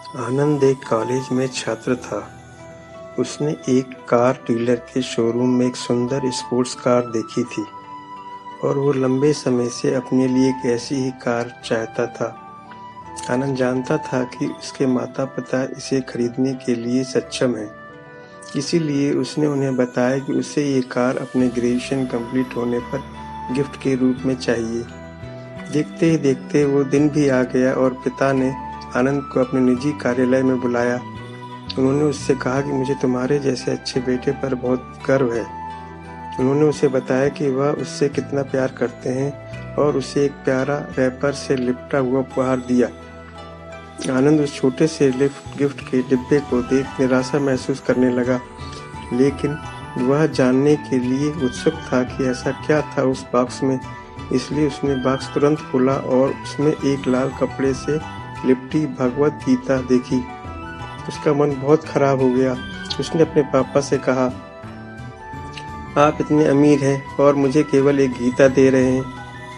आनंद एक कॉलेज में छात्र था। उसने एक कार डीलर के शोरूम में एक सुंदर स्पोर्ट्स कार देखी थी और वो लंबे समय से अपने लिए एक ऐसी ही कार चाहता था। आनंद जानता था कि उसके माता-पिता इसे खरीदने के लिए सक्षम हैं, इसीलिए उसने उन्हें बताया कि उसे ये कार अपने ग्रेजुएशन कंप्लीट होने पर गिफ्ट के रूप में चाहिए। देखते ही देखते वो दिन भी आ गया और पिता ने आनंद को अपने निजी कार्यालय में बुलाया। उन्होंने उससे कहा कि मुझे तुम्हारे जैसे अच्छे बेटे पर बहुत गर्व है। उन्होंने उसे बताया कि वह उससे कितना प्यार करते हैं और उसे एक प्यारा रैपर से लिपटा हुआ उपहार दिया। आनंद उस छोटे से गिफ्ट के डिब्बे को देख निराशा महसूस करने लगा, लेकिन वह जानने के लिए उत्सुक था कि ऐसा क्या था उस बॉक्स में। इसलिए उसने बॉक्स तुरंत खोला और उसमें एक लाल कपड़े से लिपटी भगवत गीता देखी। उसका मन बहुत खराब हो गया। उसने अपने पापा से कहा, आप इतने अमीर हैं और मुझे केवल एक गीता दे रहे हैं।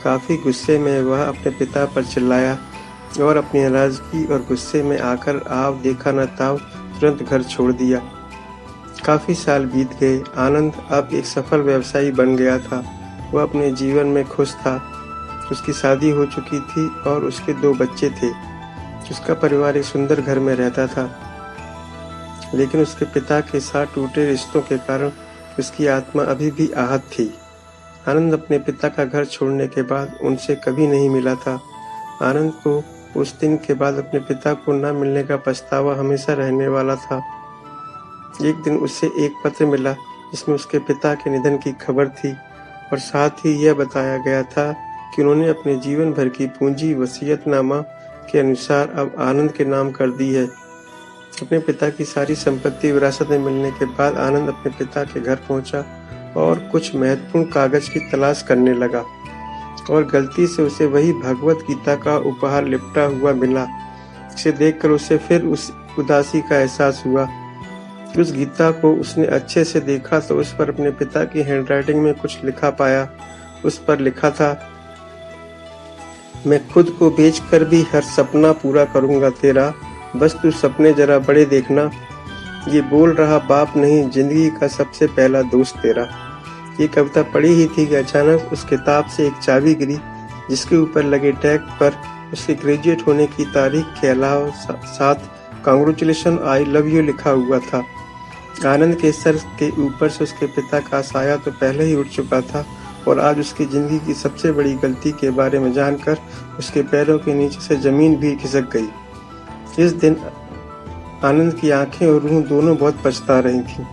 काफ़ी गुस्से में वह अपने पिता पर चिल्लाया और अपनी नाराजगी और गुस्से में आकर आव देखा न ताव तुरंत घर छोड़ दिया। काफ़ी साल बीत गए। आनंद अब एक सफल व्यवसायी बन गया था। वह अपने जीवन में खुश था। उसकी शादी हो चुकी थी और उसके 2 बच्चे थे। उसका परिवार एक सुंदर घर में रहता था, लेकिन उसके पिता के साथ टूटे रिश्तों के कारण उसकी आत्मा अभी भी आहत थी। आनंद अपने पिता का घर छोड़ने के बाद उनसे कभी नहीं मिला था। आनंद को उस दिन के बाद अपने पिता को न मिलने का पछतावा हमेशा रहने वाला था। एक दिन उसे एक पत्र मिला जिसमें उसके पिता के निधन की खबर थी और साथ ही यह बताया गया था कि उन्होंने अपने जीवन भर की पूंजी वसीयतनामा के अनुसार अब आनंद के नाम कर दी है। अपने पिता की सारी संपत्ति विरासत में मिलने के बाद आनंद अपने पिता के घर पहुंचा और कुछ महत्वपूर्ण कागज की तलाश करने लगा और गलती से उसे वही भगवत गीता का उपहार लिपटा हुआ मिला। इसे देखकर उसे फिर उस उदासी का एहसास हुआ। उस गीता को उसने अच्छे से देखा तो उस पर अपने पिता की हैंडराइटिंग में कुछ लिखा पाया। उस पर लिखा था, मैं खुद को बेचकर भी हर सपना पूरा करूंगा तेरा, बस तू सपने जरा बड़े देखना। ये बोल रहा बाप नहीं, जिंदगी का सबसे पहला दोस्त तेरा। ये कविता पढ़ी ही थी कि अचानक उस किताब से एक चाबी गिरी, जिसके ऊपर लगे टैग पर उसके ग्रेजुएट होने की तारीख के अलावा साथ कांग्रेचुलेशन आई लव यू लिखा हुआ था। आनंद के सर के ऊपर से उसके पिता का साया तो पहले ही उठ चुका था और आज उसकी जिंदगी की सबसे बड़ी गलती के बारे में जानकर उसके पैरों के नीचे से जमीन भी खिसक गई। इस दिन आनंद की आंखें और रूह दोनों बहुत पछता रही थीं।